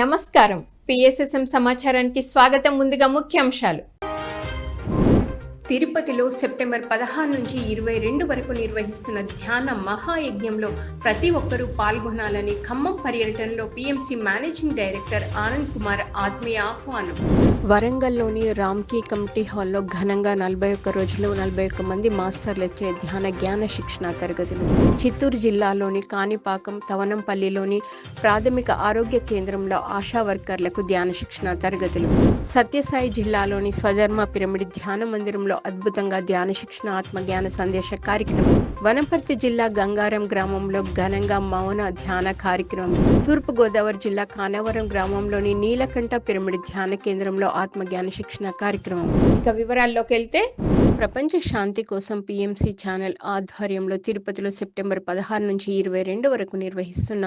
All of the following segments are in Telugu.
నమస్కారం. పిఎస్ఎస్ఎం సమాచారానికి స్వాగతం. ముందుగా ముఖ్యాంశాలు. తిరుపతిలో సెప్టెంబర్ 16 నుంచి 22 వరకు నిర్వహిస్తున్న ధ్యాన మహాయజ్ఞంలో ప్రతి ఒక్కరూ పాల్గొనాలని ఖమ్మం పర్యటనలో PMC managing director Anand Kumar ఆత్మీయ ఆహ్వానం. వరంగల్లోని రామ్కీ కమిటీ హాల్లో ఘనంగా 41 రోజులు 41 మంది మాస్టర్లచే ధ్యాన జ్ఞాన శిక్షణ తరగతులు. చిత్తూరు జిల్లాలోని కాణిపాకం, తవనంపల్లిలోని ప్రాథమిక ఆరోగ్య కేంద్రంలో ఆశా వర్కర్లకు ధ్యాన శిక్షణ తరగతులు. సత్యసాయి జిల్లాలోని స్వధర్మ పిరమిడ్ ధ్యాన మందిరంలో అద్భుతంగా ధ్యాన శిక్షణ ఆత్మజ్ఞాన సందేశ కార్యక్రమం. వనపర్తి జిల్లా గంగారం గ్రామంలో ఘనంగా మౌన ధ్యాన కార్యక్రమం. తూర్పుగోదావరి జిల్లా కానవరం గ్రామంలోని నీలకంఠ పిరమిడ్ ధ్యాన కేంద్రంలో ఆత్మజ్ఞాన శిక్షణ కార్యక్రమం. ఇక వివరాల్లోకి వెళ్తే, ప్రపంచ శాంతి కోసం పిఎంసి ఛానల్ ఆధ్వర్యంలో తిరుపతిలో సెప్టెంబర్ 16 నుంచి 22 వరకు నిర్వహిస్తున్న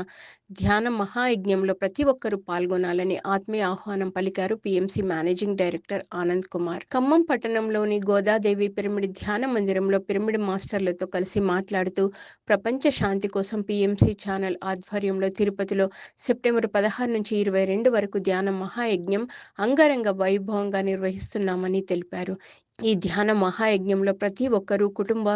ధ్యాన మహాయజ్ఞంలో ప్రతి ఒక్కరూ పాల్గొనాలని ఆత్మీయ ఆహ్వానం పలికారు PMC managing director Anand Kumar. Khammam పట్టణంలోని గోదాదేవి పిరమిడ్ ధ్యాన మందిరంలో పిరమిడ్ మాస్టర్లతో కలిసి మాట్లాడుతూ, ప్రపంచ శాంతి కోసం పిఎంసి ఛానల్ ఆధ్వర్యంలో తిరుపతిలో సెప్టెంబర్ 16 నుంచి 22 వరకు ధ్యాన మహాయజ్ఞం అంగరంగ వైభవంగా నిర్వహిస్తున్నామని తెలిపారు. ఈ ధ్యాన మహాయజ్ఞంలో ప్రతి ఒక్కరూ కుటుంబ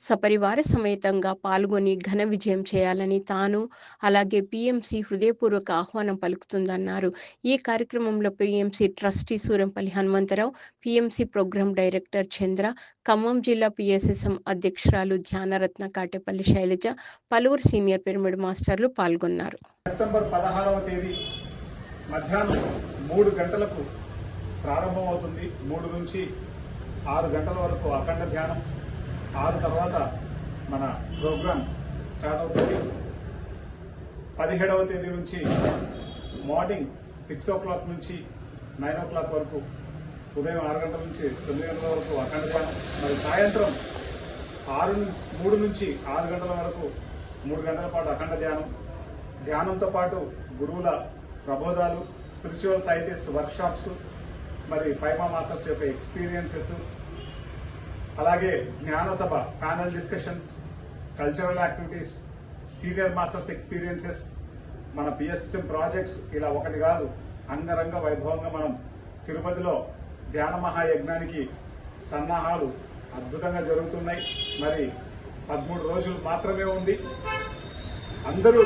సపరివార సమేతంగా పాల్గొని ఘన విజయం చేయాలని తాను అలాగే పిఎంసి హృదయపూర్వక ఆహ్వానం పలుకుతుందన్నారు. ఈ కార్యక్రమంలో PMC trustee Surampalli Hanumantharao, PMC program director Chandra, Khammam జిల్లా పిఎస్ఎస్ఎం అధ్యక్షురాలు ధ్యానరత్న కాటేపల్లి శైలజ, పలువురు సీనియర్ పిరమిడ్ మాస్టర్లు పాల్గొన్నారు. సెప్టెంబర్ 16వ తేదీ మధ్యాహ్నం 3 గంటలకు ప్రారంభమవుతుంది. 3 నుంచి 6 గంటల వరకు అఖండ ధ్యానం. 6 తర్వాత మన ప్రోగ్రాం స్టార్ట్ అవుతుంది. 17వ తేదీ నుంచి మార్నింగ్ 6 o'clock నుంచి 9 o'clock వరకు, ఉదయం 6 గంటల నుంచి 9 గంటల వరకు అఖండ ధ్యానం. మరి సాయంత్రం 3 నుంచి 6 గంటల వరకు 3 గంటల పాటు అఖండ ధ్యానం. ధ్యానంతో పాటు గురువుల ప్రబోధాలు, స్పిరిచువల్ సైంటిస్ట్ వర్క్షాప్స్, మరి పైమా మాస్టర్స్ యొక్క ఎక్స్పీరియన్సెస్, అలాగే జ్ఞాన సభ panel discussions, cultural activities, senior masters experiences, మన పిఎస్ఎస్ఎం ప్రాజెక్ట్స్, ఇలా ఒకటి కాదు అంగరంగ వైభవంగా మనం తిరుపతిలో ధ్యాన మహాయజ్ఞానికి సన్నాహాలు అద్భుతంగా జరుగుతున్నాయి. మరి 13 రోజులు మాత్రమే ఉంది. అందరూ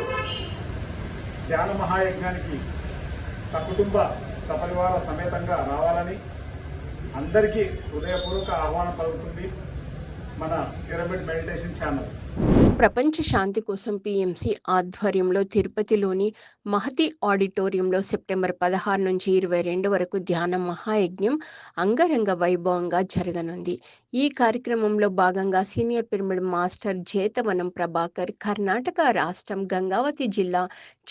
ధ్యాన మహాయజ్ఞానికి సకుటుంబ సపరివార సమేతంగా రావాలని అందరికీ హృదయపూర్వక ఆహ్వానం పలుకుతుంది మన పిరమిడ్ మెడిటేషన్ ఛానల్. ప్రపంచ శాంతి కోసం పిఎంసి ఆధ్వర్యంలో తిరుపతిలోని మహతి ఆడిటోరియంలో సెప్టెంబర్ 16 నుంచి 22 వరకు ధ్యాన మహాయజ్ఞం అంగరంగ వైభవంగా జరగనుంది. ఈ కార్యక్రమంలో భాగంగా senior pyramid master Jetavanam Prabhakar Karnataka రాష్ట్రం గంగావతి జిల్లా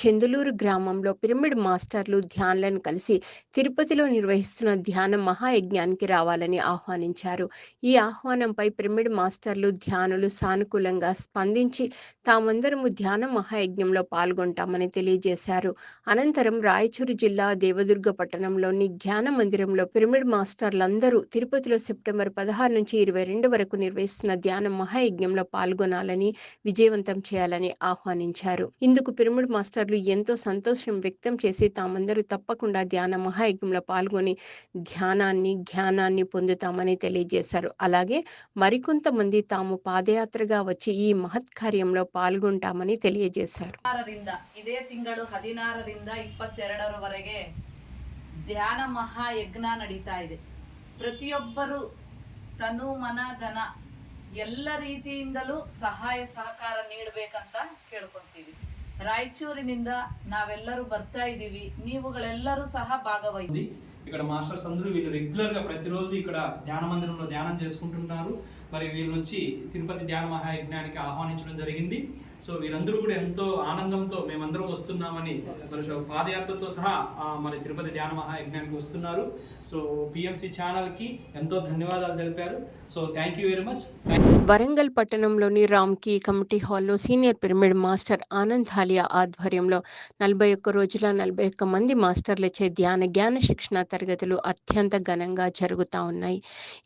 చెందులూరు గ్రామంలో పిరమిడ్ మాస్టర్లు ధ్యానులను కలిసి తిరుపతిలో నిర్వహిస్తున్న ధ్యాన మహాయజ్ఞానికి రావాలని ఆహ్వానించారు. ఈ ఆహ్వానంపై పిరమిడ్ మాస్టర్లు ధ్యానులు సానుకూలంగా స్పందించి తామందరము ధ్యాన మహాయజ్ఞంలో పాల్గొంటామని తెలియజేశారు. అనంతరం రాయచూరు జిల్లా దేవదుర్గ పట్టణంలోని ధ్యాన మందిరంలో పిరమిడ్ మాస్టర్లందరూ తిరుపతిలో సెప్టెంబర్ 16 నుంచి 22 వరకు నిర్వహిస్తున్న ధ్యాన మహాయజ్ఞంలో పాల్గొనాలని, విజయవంతం చేయాలని ఆహ్వానించారు. ఇందుకు పిరమిడ్ మాస్టర్లు ఎంతో సంతోషం వ్యక్తం చేసి తామందరూ తప్పకుండా ధ్యాన మహాయజ్ఞంలో పాల్గొని జ్ఞానాన్ని పొందుతామని తెలియజేశారు. అలాగే మరికొంతమంది తాము పాదయాత్రగా వచ్చి ఈ మహత్ కార్యంలో పాల్గొంటామని తెలియజేశారు. ಇದೇ ತಿಂಗಳು 16ರಿಂದ 22ರವರೆಗೆ ಧ್ಯಾನ ಮಹಾಯಜ್ಞ ನಡೀತಾ ಇದೆ. ಪ್ರತಿಯೊಬ್ಬರು ತನು ಮನ ಧನ ಎಲ್ಲ ರೀತಿಯಿಂದಲೂ ಸಹಾಯ ಸಹಕಾರ ನೀಡಬೇಕಂತ ಕೇಳ್ಕೊಂತೀವಿ. ರಾಯಚೂರಿನಿಂದ ನಾವೆಲ್ಲರೂ ಬರ್ತಾ ಇದ್ದೀವಿ. ನೀವುಗಳೆಲ್ಲರೂ ಸಹ ಭಾಗವಹಿಸಿ. ఇక్కడ మాస్టర్స్ అందరూ వీళ్ళు రెగ్యులర్గా ప్రతిరోజు ఇక్కడ ధ్యాన మందిరంలో ధ్యానం చేసుకుంటున్నారు. మరి వీళ్ళ నుంచి తిరుపతి ధ్యాన మహాయజ్ఞానికి ఆహ్వానించడం జరిగింది. సో వీరందరూ కూడా ఎంతో ఆనందంతో మేమందరం వస్తున్నామని మరి పాదయాత్రతో సహా మరి తిరుపతి ధ్యాన మహాయజ్ఞానికి వస్తున్నారు. సో పిఎంసి ఛానల్కి ఎంతో ధన్యవాదాలు తెలిపారు. So thank you very much. Warangal పట్టణంలోని రామ్కీ కమిటీ హాల్లో senior pyramid master Anand Haliya ఆధ్వర్యంలో 41 రోజుల 41 మంది మాస్టర్లచే జ్ఞాన శిక్షణ తరగతులు అత్యంత ఘనంగా జరుగుతూ ఉన్నాయి.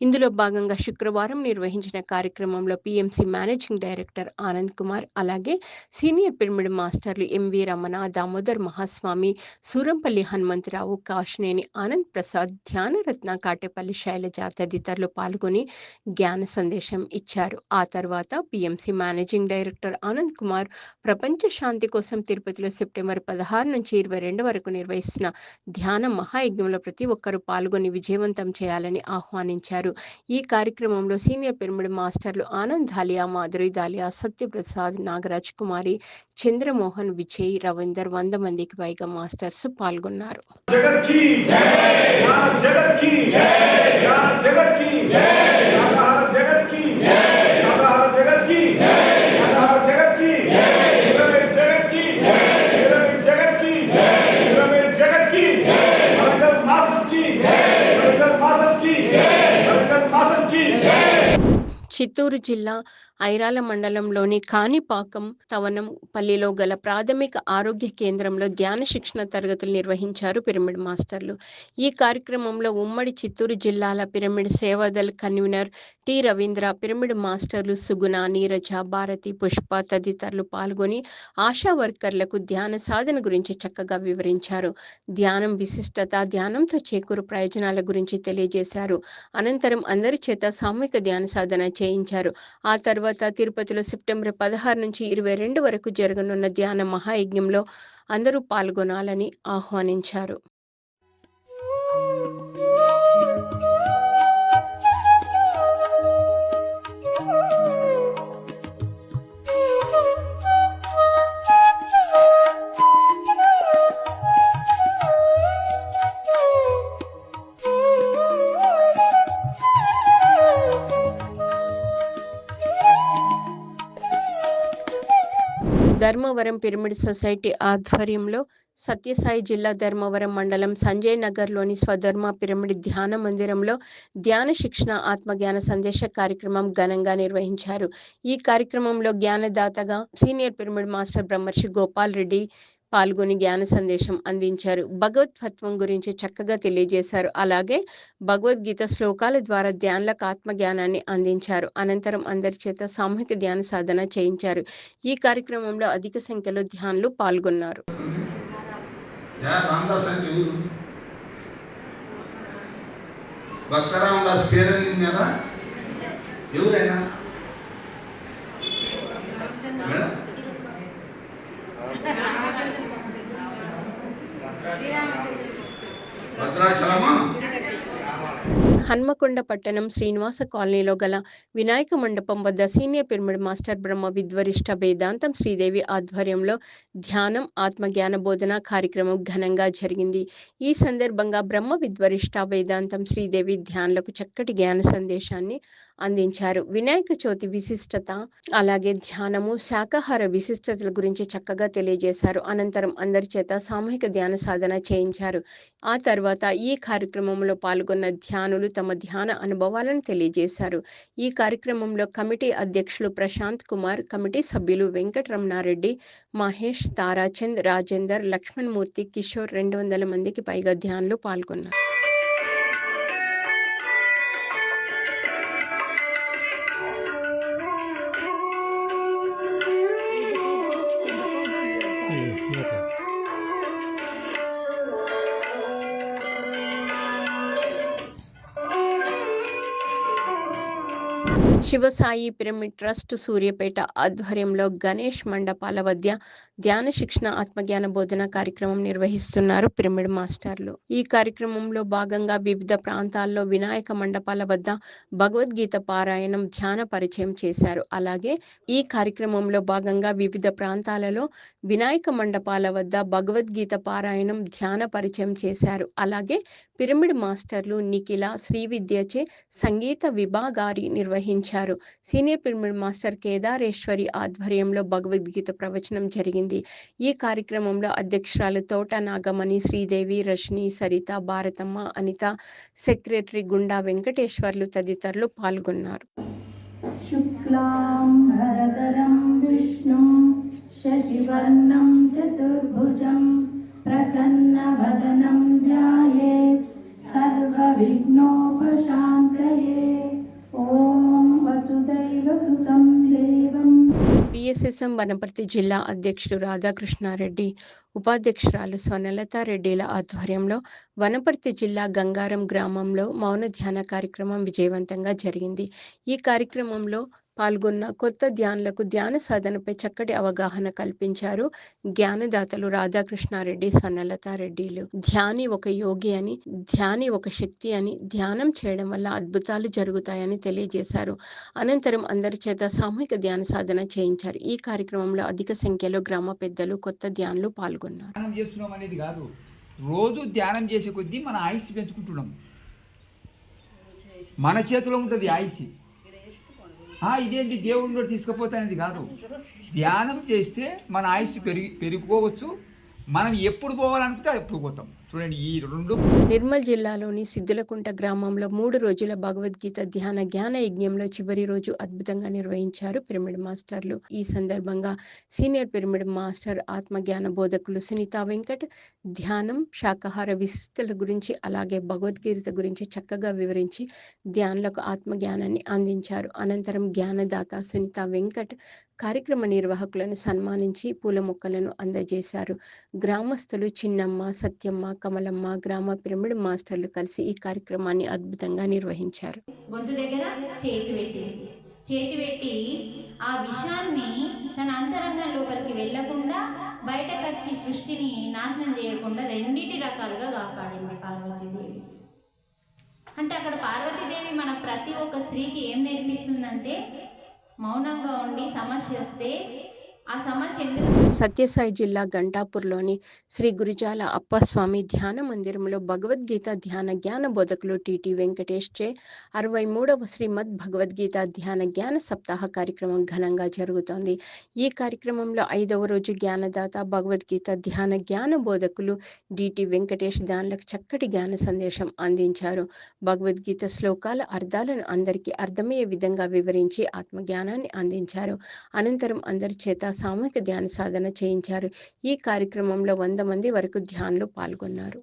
ఇందులో భాగంగా శుక్రవారం నిర్వహించిన కార్యక్రమంలో PMC managing director Anand Kumar, అలాగే అలాగే సీనియర్ పిరమిడ్ మాస్టర్లు ఎంవి రమణ, దామోదర్ మహాస్వామి, సూరంపల్లి హనుమంతరావు, కాశినేని ఆనంద్ ప్రసాద్, ధ్యానరత్న, కాటేపల్లి శైలజ తదితరులు పాల్గొని జ్ఞాన సందేశం ఇచ్చారు. ఆ తర్వాత PMC managing director Anand Kumar ప్రపంచ శాంతి కోసం తిరుపతిలో సెప్టెంబర్ 16 నుంచి 22 వరకు నిర్వహిస్తున్న ధ్యాన మహాయజ్ఞంలో ప్రతి ఒక్కరూ పాల్గొని విజయవంతం చేయాలని ఆహ్వానించారు. ఈ కార్యక్రమంలో సీనియర్ పిరమిడ్ మాస్టర్లు ఆనంద్ ధాలియా, మాధురి ధాలియా, సత్యప్రసాద్, నాగరాజ్ కుమారి, చంద్రమోహన్, విజయ్, రవీందర్ 100 మందికి పైగా మాస్టర్స్ పాల్గొన్నారు. చిత్తూరు జిల్లా ఐరాల మండలంలోని కాణిపాకం తవనంపల్లిలో గల ప్రాథమిక ఆరోగ్య కేంద్రంలో ధ్యాన శిక్షణ తరగతులు నిర్వహించారు పిరమిడ్ మాస్టర్లు. ఈ కార్యక్రమంలో ఉమ్మడి చిత్తూరు జిల్లాల pyramid Seva Dal convener T Ravindra, pyramid మాస్టర్లు సుగుణ, నీరజ, భారతి, పుష్ప తదితరులు పాల్గొని ఆశా వర్కర్లకు ధ్యాన సాధన గురించి చక్కగా వివరించారు. ధ్యానం విశిష్టత, ధ్యానంతో చేకూరు ప్రయోజనాల గురించి తెలియజేశారు. అనంతరం అందరి చేత సామూహిక ధ్యాన సాధన చేయించారు. ఆ తర్వాత తిరుపతిలో సెప్టెంబర్ 16 నుంచి 22 వరకు జరగనున్న ధ్యాన మహాయజ్ఞంలో అందరూ పాల్గొనాలని ఆహ్వానించారు. ధర్మవరం పిరమిడ్ సొసైటీ ఆధ్వర్యంలో సత్యసాయి జిల్లా ధర్మవరం మండలం సంజయ్ నగర్లోని స్వధర్మ పిరమిడ్ ధ్యాన మందిరంలో ధ్యాన శిక్షణ ఆత్మజ్ఞాన సందేశ కార్యక్రమం ఘనంగా నిర్వహించారు. ఈ కార్యక్రమంలో జ్ఞానదాతగా సీనియర్ పిరమిడ్ మాస్టర్ బ్రహ్మర్షి గోపాల్ రెడ్డి పాల్గొని జ్ఞాన సందేశం అందించారు. భగవద్తత్వం గురించి చక్కగా తెలియజేశారు. అలాగే భగవద్గీత శ్లోకాల ద్వారా ధ్యానులకు ఆత్మజ్ఞానాన్ని అందించారు. అనంతరం అందరి చేత సామూహిక ధ్యాన సాధన చేయించారు. ఈ కార్యక్రమంలో అధిక సంఖ్యలో ధ్యానులు పాల్గొన్నారు. హన్మకొండ పట్టణం శ్రీనివాస కాలనీలో గల వినాయక మండపం వద్ద సీనియర్ పిరమిడ్ మాస్టర్ బ్రహ్మ విద్వరిష్ట వేదాంతం శ్రీదేవి ఆధ్వర్యంలో ధ్యానం ఆత్మజ్ఞాన బోధన కార్యక్రమం ఘనంగా జరిగింది. ఈ సందర్భంగా బ్రహ్మ విద్వరిష్ట వేదాంతం శ్రీదేవి ధ్యానులకు చక్కటి జ్ఞాన సందేశాన్ని అందించారు. వినాయక చవితి విశిష్టత, అలాగే ధ్యానము, శాకాహార విశిష్టతల గురించి చక్కగా తెలియజేశారు. అనంతరం అందరి చేత సామూహిక ధ్యాన సాధన చేయించారు. ఆ తర్వాత ఈ కార్యక్రమంలో పాల్గొన్న ధ్యానులు తమ ధ్యాన అనుభవాలను తెలియజేశారు. ఈ కార్యక్రమంలో కమిటీ అధ్యక్షులు ప్రశాంత్ కుమార్, కమిటీ సభ్యులు వెంకటరమణారెడ్డి, మహేష్, తారాచంద్, రాజేందర్, లక్ష్మణ్ మూర్తి, కిషోర్ 200 మందికి పైగా ధ్యానులు పాల్గొన్నారు. శివసాయి పిరమిడ్ ట్రస్ట్ సూర్యపేట ఆధ్వర్యంలో గణేష్ మండపాల వద్ద ధ్యాన శిక్షణ ఆత్మజ్ఞాన బోధన కార్యక్రమం నిర్వహిస్తున్నారు పిరమిడ్ మాస్టర్లు. ఈ కార్యక్రమంలో భాగంగా వివిధ ప్రాంతాల్లో వినాయక మండపాల వద్ద భగవద్గీత పారాయణం, ధ్యాన పరిచయం చేశారు. అలాగే ఈ కార్యక్రమంలో భాగంగా వివిధ ప్రాంతాలలో వినాయక మండపాల వద్ద భగవద్గీత పారాయణం, ధ్యాన పరిచయం చేశారు. అలాగే పిరమిడ్ మాస్టర్లు నిఖిల, శ్రీవిద్యచే సంగీత విభాగారి నిర్వహించారు. సీనియర్ పిరమిడ్ మాస్టర్ కేదారేశ్వరి ఆధ్వర్యంలో భగవద్గీత ప్రవచనం జరిగింది. ఈ కార్యక్రమంలో అధ్యక్షురాలు తోట నాగమణి, శ్రీదేవి, రజని, సరిత, భారతమ్మ, అనిత, సెక్రటరీ గుండా వెంకటేశ్వర్లు తదితరులు పాల్గొన్నారు. శుక్లాం భరతరం విష్ణుం శశివర్ణం చతుర్భుజం ప్రసన్నవదనం ధ్యాయేత్ సర్వవిఘ్నోపశాంతయే. ఓం వసుదైవ సుతం దేవం. పిఎస్ఎస్ఎం వనపర్తి జిల్లా అధ్యక్షుడు రాధాకృష్ణారెడ్డి, ఉపాధ్యక్షురాలు స్వర్ణలతారెడ్డిల ఆధ్వర్యంలో వనపర్తి జిల్లా గంగారం గ్రామంలో మౌన ధ్యాన కార్యక్రమం విజయవంతంగా జరిగింది. ఈ కార్యక్రమంలో పాల్గొన్న కొత్త ధ్యానులకు ధ్యాన సాధనపై చక్కటి అవగాహన కల్పించారు జ్ఞానదాతలు రాధాకృష్ణారెడ్డి, స్వర్ణలతారెడ్డిలు. ధ్యాని ఒక యోగి అని, ధ్యాని ఒక శక్తి అని, ధ్యానం చేయడం వల్ల అద్భుతాలు జరుగుతాయని తెలియజేశారు. అనంతరం అందరి చేత సామూహిక ధ్యాన సాధన చేయించారు. ఈ కార్యక్రమంలో అధిక సంఖ్యలో గ్రామ పెద్దలు, కొత్త ధ్యానులు పాల్గొన్నారు. ధ్యానం చేస్తున్నాం అనేది కాదు, రోజు ధ్యానం చేసే కొద్దీ మన ఆయుష్ పెంచుకుంటున్నాం. మన చేతిలో ఉంటుంది ఆయుష్. ఇదేంటి దేవుడు తీసుకుపోతానేది కాదు. ధ్యానం చేస్తే మన ఆయుష్ పెరిగిపోవచ్చు. మనం ఎప్పుడు పోవాలనుకుంటే ఎప్పుడు పోతాం. చూడండి, ఈ రెండు. నిర్మల్ జిల్లాలోని సిద్దులకుంట గ్రామంలో 3 రోజుల భగవద్గీత జ్ఞాన యజ్ఞంలో చివరి రోజు అద్భుతంగా నిర్వహించారు పిరమిడ్ మాస్టర్లు. ఈ సందర్భంగా సీనియర్ పిరమిడ్ మాస్టర్ ఆత్మజ్ఞాన బోధకులు సునీత వెంకట్ ధ్యానం, శాకాహార విశిష్టల గురించి అలాగే భగవద్గీత గురించి చక్కగా వివరించి ధ్యానులకు ఆత్మజ్ఞానాన్ని అందించారు. అనంతరం జ్ఞానదాత సునీత వెంకట్ కార్యక్రమ నిర్వాహకులను సన్మానించి పూల మొక్కలను అందజేశారు. గ్రామస్తులు చిన్నమ్మ, సత్యమ్మ, కమలమ్మ, గ్రామ పిరమిడ్ మాస్టర్లు కలిసి ఈ కార్యక్రమాన్ని అద్భుతంగా నిర్వహించారు. గొంతు దగ్గర చేతి పెట్టి ఆ విషయాన్ని తన అంతరంగం లోపలికి వెళ్లకుండా బయటకు వచ్చి సృష్టిని నాశనం చేయకుండా రెండిటి రకాలుగా కాపాడింది పార్వతీదేవి. అంటే అక్కడ పార్వతీదేవి మన ప్రతి ఒక్క స్త్రీకి ఏం నేర్పిస్తుందంటే, మౌనంగా ఉండి సమస్య వస్తే ఆ సమస్య ఎందుకు. సత్యసాయి జిల్లా గంటాపూర్లోని శ్రీ గురుజాల అప్పస్వామి ధ్యాన మందిరంలో భగవద్గీత జ్ఞాన బోధకులు టిటి వెంకటేష్ చే 63వ శ్రీమద్ భగవద్గీత జ్ఞాన సప్తాహ కార్యక్రమం ఘనంగా జరుగుతోంది. ఈ కార్యక్రమంలో 5వ రోజు జ్ఞానదాత భగవద్గీత జ్ఞాన బోధకులు డిటి వెంకటేష్ దానిలకు చక్కటి జ్ఞాన సందేశం అందించారు. భగవద్గీత శ్లోకాల అర్థాలను అందరికీ అర్థమయ్యే విధంగా వివరించి ఆత్మజ్ఞానాన్ని అందించారు. అనంతరం అందరి చేత సామూహిక ధ్యాన సాధన చేయించారు. ఈ కార్యక్రమంలో 100 మంది వరకు ధ్యానులు పాల్గొన్నారు.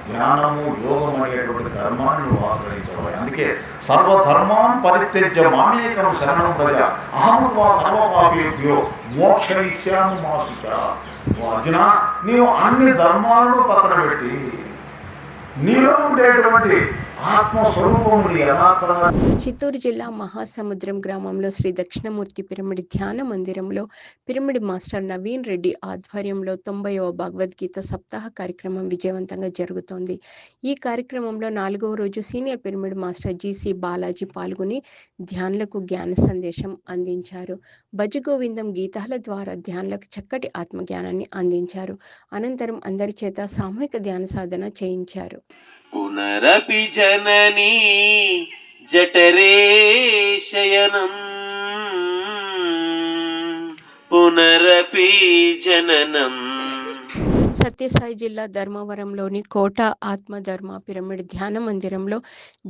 ధ్యానము, యోగం అనేటువంటి ధర్మాన్ని నువ్వు ఆశ్రయించవాలి. అందుకే సర్వధర్మాన్ పరిత్యజ్య మామేకం శరణం వ్రజ అహం త్వా సర్వపాపేభ్యో మోక్షయిష్యామి మా శుచ. అర్జున, నీవు అన్ని ధర్మాలను పక్కన పెట్టి నీలో ఉండేటువంటి ఆత్మస్వరూపములు యథార్థంగా. చిత్తూరు జిల్లా మహాసముద్రం గ్రామంలో శ్రీ దక్షిణమూర్తి పిరమిడ్ ధ్యాన మందిరంలో పిరమిడ్ మాస్టర్ నవీన్ రెడ్డి ఆధ్వర్యంలో 90వ భగవద్గీత సప్తాహ కార్యక్రమం విజయవంతంగా జరుగుతోంది. ఈ కార్యక్రమంలో 4వ రోజు senior pyramid master GC Balaji పాల్గొని ధ్యానులకు జ్ఞాన సందేశం అందించారు. భజగోవిందం గీతాల ద్వారా ధ్యానులకు చక్కటి ఆత్మజ్ఞానాన్ని అందించారు. అనంతరం అందరి చేత సామూహిక ధ్యాన సాధన చేయించారు. పునరపి జననీ జఠరే శయనం పునరపి జననం. సత్యసాయి జిల్లా ధర్మవరంలోని కోట ఆత్మధర్మ పిరమిడ్ ధ్యాన మందిరంలో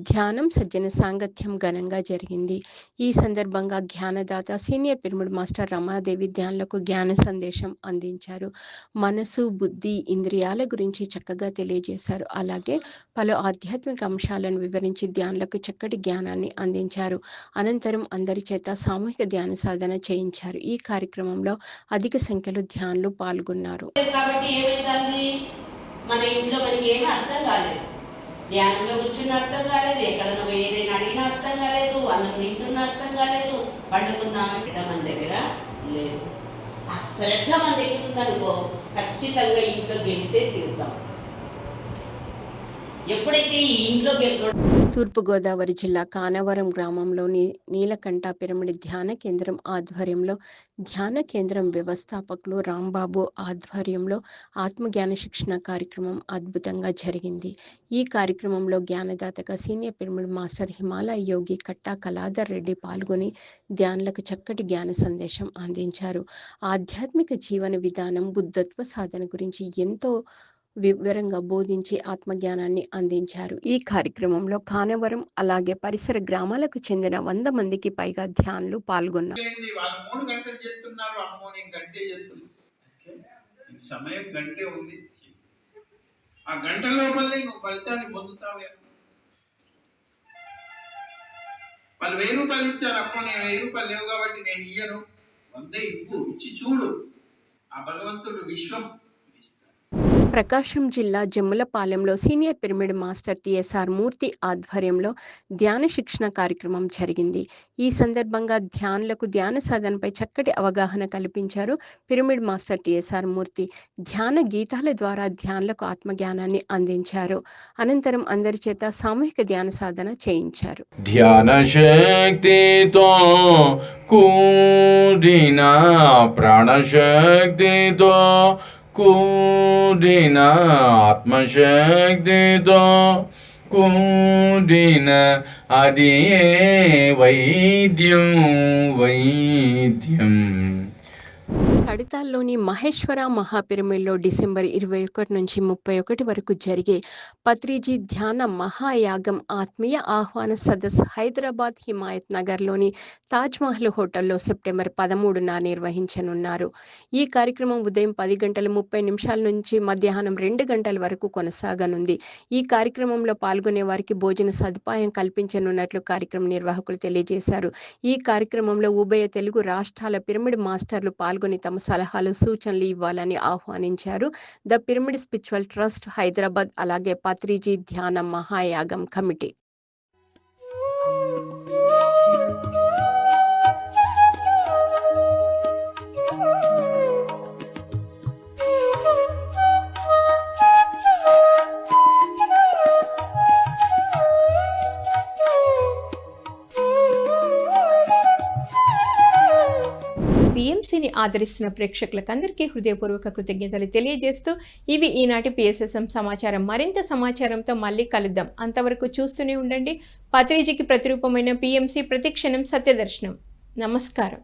ధ్యానం, సజ్జన సాంగత్యం ఘనంగా జరిగింది. ఈ సందర్భంగా జ్ఞానదాత సీనియర్ పిరమిడ్ మాస్టర్ రమాదేవి ధ్యానులకు జ్ఞాన సందేశం అందించారు. మనసు, బుద్ధి, ఇంద్రియాల గురించి చక్కగా తెలియజేశారు. అలాగే పలు ఆధ్యాత్మిక అంశాలను వివరించి ధ్యానులకు చక్కటి జ్ఞానాన్ని అందించారు. అనంతరం అందరి చేత సామూహిక ధ్యాన సాధన చేయించారు. ఈ కార్యక్రమంలో అధిక సంఖ్యలో ధ్యానులు పాల్గొన్నారు. మన ఇంట్లో మనకి ఏమీ అర్థం కాలేదు, ధ్యానంలో కూర్చున్న అర్థం కాలేదు, ఎక్కడన్నా ఏదైనా అడిగినా అర్థం కాలేదు, అన్నం తింటున్న అర్థం కాలేదు, పండుకుందామంటే మన దగ్గర లేదు. ఆ శ్రద్ధ మన దగ్గర ఉందనుకో, ఖచ్చితంగా ఇంట్లో గెలిసే తిరుగుతాం. ఎప్పుడైతే ఈ ఇంట్లో గెలుచు. తూర్పుగోదావరి జిల్లా కానవరం గ్రామంలోని నీలకంఠ పిరమిడ్ ధ్యాన కేంద్రం ఆధ్వర్యంలో ధ్యాన కేంద్రం వ్యవస్థాపకులు రాంబాబు ఆధ్వర్యంలో ఆత్మజ్ఞాన శిక్షణ కార్యక్రమం అద్భుతంగా జరిగింది. ఈ కార్యక్రమంలో జ్ఞానదాతగా సీనియర్ పిరమిడ్ మాస్టర్ హిమాలయ యోగి కట్టా కళాధర్ రెడ్డి పాల్గొని ధ్యానులకు చక్కటి జ్ఞాన సందేశం అందించారు. ఆధ్యాత్మిక జీవన విధానం, బుద్ధత్వ సాధన గురించి ఎంతో వివరంగా బోధించి ఆత్మజ్ఞానాన్ని అందించారు. ఈ కార్యక్రమంలో కానవరం అలాగే పరిసర గ్రామాలకు చెందిన 100 మందికి పైగా ధ్యానులు పాల్గొన్నారు. సమయం గంటే ఉంది, ఆ గంట లోపలే నువ్వు ఫలితాన్ని పొందుతావే. వాళ్ళు 1000 రూపాయలు ఇచ్చారు, అప్పుడు నేను 1000 రూపాయలు లేవు కాబట్టి నేను ఇయ్యను, 100 ఇచ్చి చూడు, ఆ భగవంతుడు విశ్వం. ప్రకాశం జిల్లా జమ్ములపాలెంలో సీనియర్ పిరమిడ్ మాస్టర్ టిఎస్ఆర్ మూర్తి ఆధ్వర్యంలో ధ్యాన శిక్షణ కార్యక్రమం జరిగింది. ఈ సందర్భంగా ధ్యానులకు ధ్యాన సాధనపై చక్కటి అవగాహన కల్పించారు పిరమిడ్ మాస్టర్ టిఎస్ఆర్ మూర్తి. ధ్యాన గీతాల ద్వారా ధ్యానులకు ఆత్మజ్ఞానాన్ని అందించారు. అనంతరం అందరి చేత సామూహిక ధ్యాన సాధన చేయించారు. ధ్యాన శక్తితో కూడిన ప్రాణశక్తితో కూడిన ఆత్మశక్తితో కూడిన అది వైద్యం వైద్యం. కడితాల్లోని మహేశ్వర మహాపిరమిడ్లో డిసెంబర్ 21 నుంచి 31 వరకు జరిగే పత్రిజీ ధ్యాన మహాయాగం ఆత్మీయ ఆహ్వాన సదస్సు హైదరాబాద్ హిమాయత్ నగర్లోని తాజ్మహల్ హోటల్లో సెప్టెంబర్ 13న నిర్వహించనున్నారు. ఈ కార్యక్రమం ఉదయం 10:30 నుంచి మధ్యాహ్నం 2 గంటల వరకు కొనసాగనుంది. ఈ కార్యక్రమంలో పాల్గొనే వారికి భోజన సదుపాయం కల్పించనున్నట్లు కార్యక్రమ నిర్వాహకులు తెలియజేశారు. ఈ కార్యక్రమంలో ఉభయ తెలుగు రాష్ట్రాల పిరమిడ్ మాస్టర్లు పాల్గొని తమ సలహాలు సూచనలు ఇవ్వాలని ఆహ్వానించారు. The pyramid spiritual trust Hyderabad, అలాగే పత్రిజీ ధ్యాన మహాయాగం కమిటీ. పిఎంసిని ఆదరిస్తున్న ప్రేక్షకులకందరికీ హృదయపూర్వక కృతజ్ఞతలు తెలియజేస్తూ ఇవి ఈనాటి పిఎస్ఎస్ఎం సమాచారం. మరింత సమాచారంతో మళ్ళీ కలుద్దాం. అంతవరకు చూస్తూనే ఉండండి. పత్రిజీకి ప్రతిరూపమైన పిఎంసి, ప్రతిక్షణం సత్యదర్శనం. నమస్కారం.